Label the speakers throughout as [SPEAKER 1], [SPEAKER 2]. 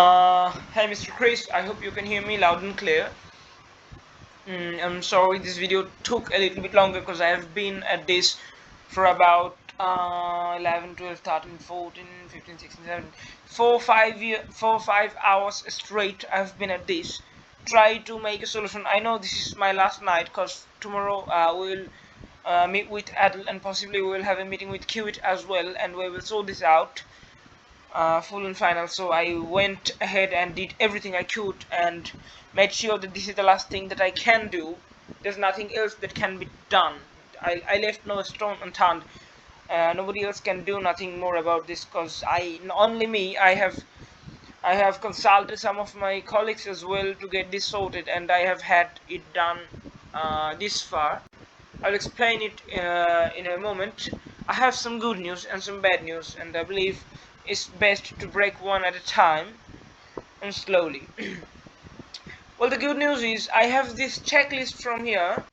[SPEAKER 1] Hi Mr. Chris, I hope you can hear me loud and clear. I'm sorry this video took a little bit longer because I have been at this for about 11, 12, 13, 14, 15, 16, 17, 4, 5 hours straight. I've been at this. Try to make a solution. I know this is my last night because tomorrow we'll meet with Adel and possibly we will have a meeting with Qt as well, and we will sort this out. Full and final. So I went ahead and did everything I could and made sure that this is the last thing that I can do. There's nothing else that can be done. I left no stone unturned. Nobody else can do nothing more about this because only me. I have consulted some of my colleagues as well to get this sorted, and I have had it done this far. I'll explain it in a moment. I have some good news and some bad news, and I believe it's best to break one at a time and slowly. Well, the good news is I have this checklist from here.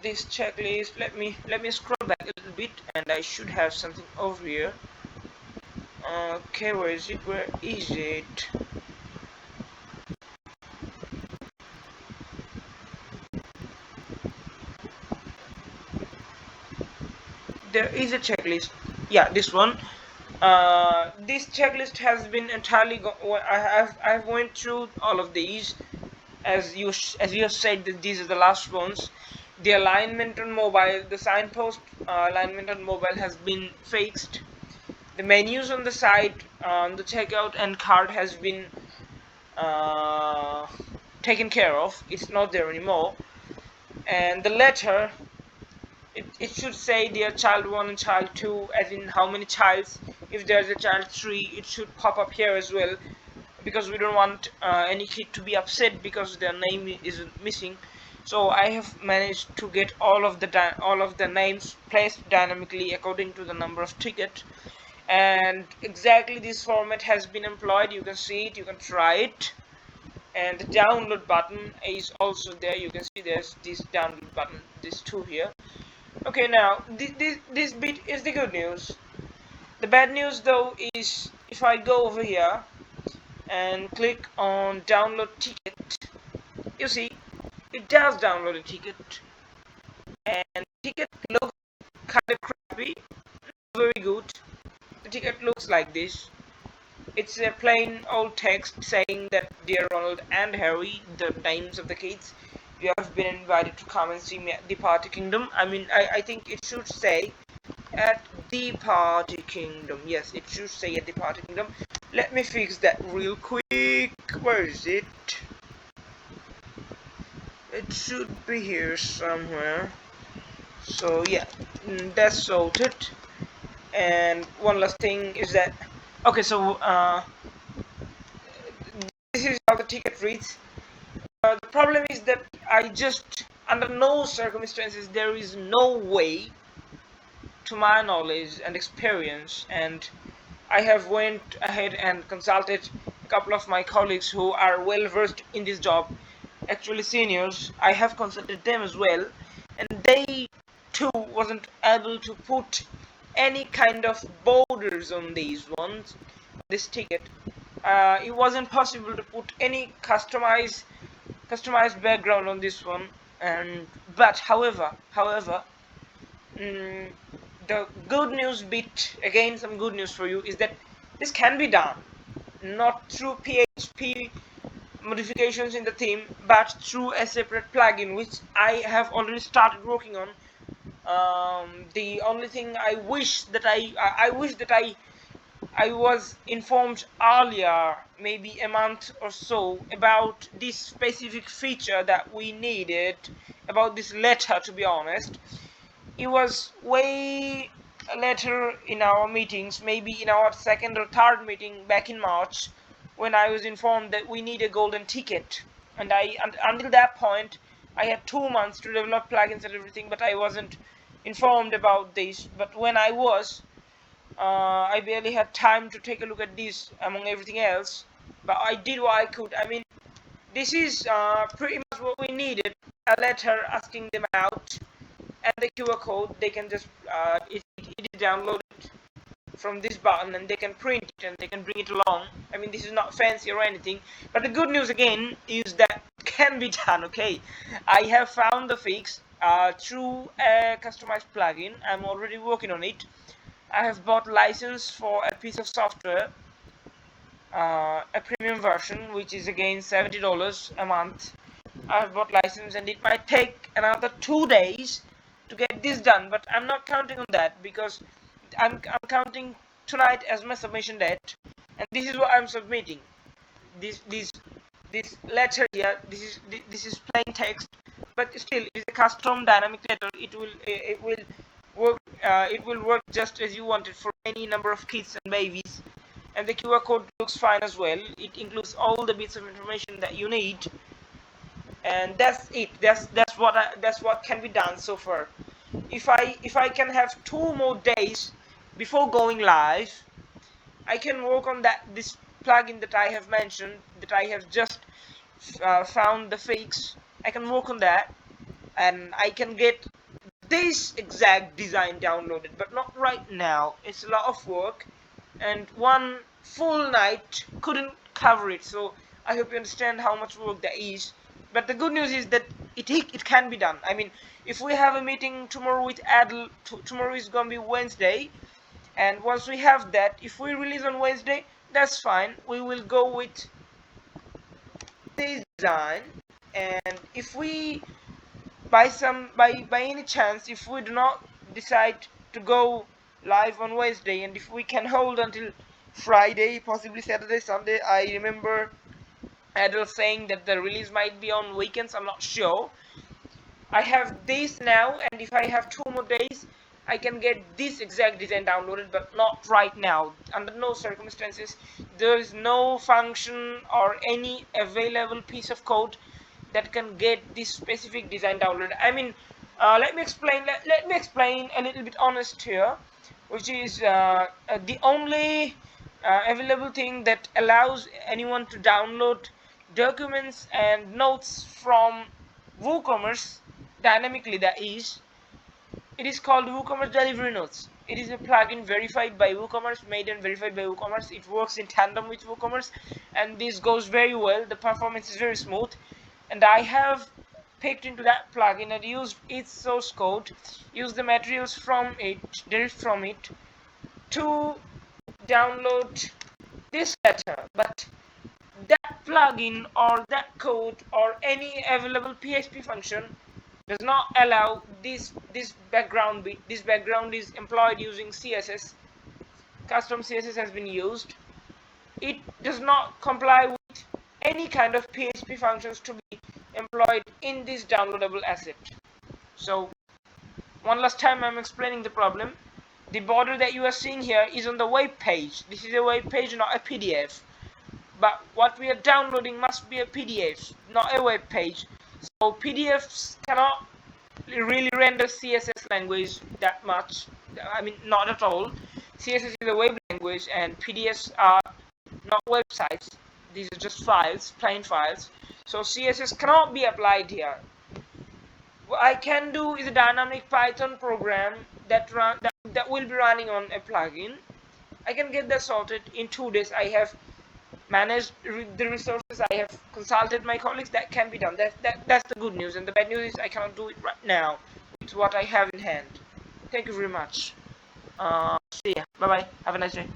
[SPEAKER 1] This checklist. Let me scroll back a little bit, and I should have something over here. Okay, where is it? Where is it? There is a checklist. Yeah, this one. This checklist has been entirely. I've went through all of these, as you have said that these are the last ones. The alignment on mobile, the signpost alignment on mobile has been fixed. The menus on the site, the checkout and cart has been uh, taken care of. It's not there anymore. And the letter, it should say dear child 1 and child 2, as in how many childs. If there's a child 3, it should pop up here as well, because we don't want any kid to be upset because their name is missing. So I have managed to get all of the names placed dynamically according to the number of ticket, and exactly this format has been employed. You can see it, you can try it. And the download button is also there. You can see there's this download button, these two here. Okay, now this bit is the good news. The bad news though is if I go over here and click on download ticket, you see it does download a ticket, and ticket looks kind of crappy, very good. The ticket looks like this. It's a plain old text saying that dear Ronald and Harry, the names of the kids, you have been invited to come and see me at the Party Kingdom. I think it should say at the Party Kingdom. Yes, it should say at the Party Kingdom. Let me fix that real quick. Where is it? It should be here somewhere. So yeah, that's sorted. And one last thing is that, okay, so this is how the ticket reads. The problem is that under no circumstances, there is no way, to my knowledge and experience, and I have went ahead and consulted a couple of my colleagues who are well versed in this job, actually seniors. I have consulted them as well, and they too wasn't able to put any kind of borders on these ones, this ticket. It wasn't possible to put any customized background on this one. And but however, the good news bit, again some good news for you, is that this can be done not through PHP modifications in the theme, but through a separate plugin which I have already started working on. The only thing I wish that I was informed earlier, maybe a month or so, about this specific feature that we needed, about this letter. To be honest, it was way later in our meetings, maybe in our second or third meeting back in March, when I was informed that we need a golden ticket. And until that point, I had 2 months to develop plugins and everything, but I wasn't informed about this. But when I was, I barely had time to take a look at this among everything else, but I did what I could. I mean, this is pretty much what we needed: a letter asking them out, and the QR code. They can just it is downloaded from this button and they can print it and they can bring it along. I mean, this is not fancy or anything, but the good news again is that it can be done. Okay, I have found the fix through a customized plugin. I'm already working on it. I have bought license for a piece of software, a premium version, which is again $70 a month. I have bought license and it might take another 2 days to get this done, but I'm not counting on that because I'm counting tonight as my submission date, and this is what I'm submitting. This letter here, this is plain text, but still it is a custom dynamic letter. It will work just as you want it for any number of kids and babies, and the QR code looks fine as well. It includes all the bits of information that you need, and that's it. That's what can be done so far. If I can have 2 more days before going live, I can work on this plugin that I have mentioned, that I have just found the fix. I can work on that and I can get this exact design downloaded, but not right now. It's a lot of work and one full night couldn't cover it, so I hope you understand how much work that is. But the good news is that it can be done. I mean, if we have a meeting tomorrow with Adel, tomorrow is gonna be Wednesday, and once we have that, if we release on Wednesday, that's fine. We will go with design, and if we by any chance, if we do not decide to go live on Wednesday, and if we can hold until Friday, possibly Saturday, Sunday, I remember Adel saying that the release might be on weekends. I'm not sure. I have this now, and if I have 2 more days, I can get this exact design downloaded, but not right now. Under no circumstances, there is no function or any available piece of code that can get this specific design downloaded. I mean, let me explain. Let me explain a little bit honest here, which is the only available thing that allows anyone to download documents and notes from WooCommerce dynamically. That is, it is called WooCommerce Delivery Notes. It is a plugin verified by WooCommerce, made and verified by WooCommerce. It works in tandem with WooCommerce, and this goes very well. The performance is very smooth, and I have picked into that plugin and used its source code, used the materials from it, derived from it, to download this letter. But that plugin or that code or any available PHP function does not allow this background bit. This background is employed using CSS. Custom CSS has been used. It does not comply with any kind of PHP functions to be employed in this downloadable asset. So one last time I'm explaining the problem. The border that you are seeing here is on the web page. This is a web page, not a PDF. But what we are downloading must be a PDF, not a web page. So PDFs cannot really render CSS language that much. I mean, not at all. CSS is a web language and PDFs are not websites. These are just files, plain files. So CSS cannot be applied here. What I can do is a dynamic Python program that will be running on a plugin. I can get that sorted in 2 days. I have managed the resources. I have consulted my colleagues. That can be done. That's the good news, and the bad news is I cannot do it right now with what I have in hand. Thank you very much. See ya. Bye bye. Have a nice day.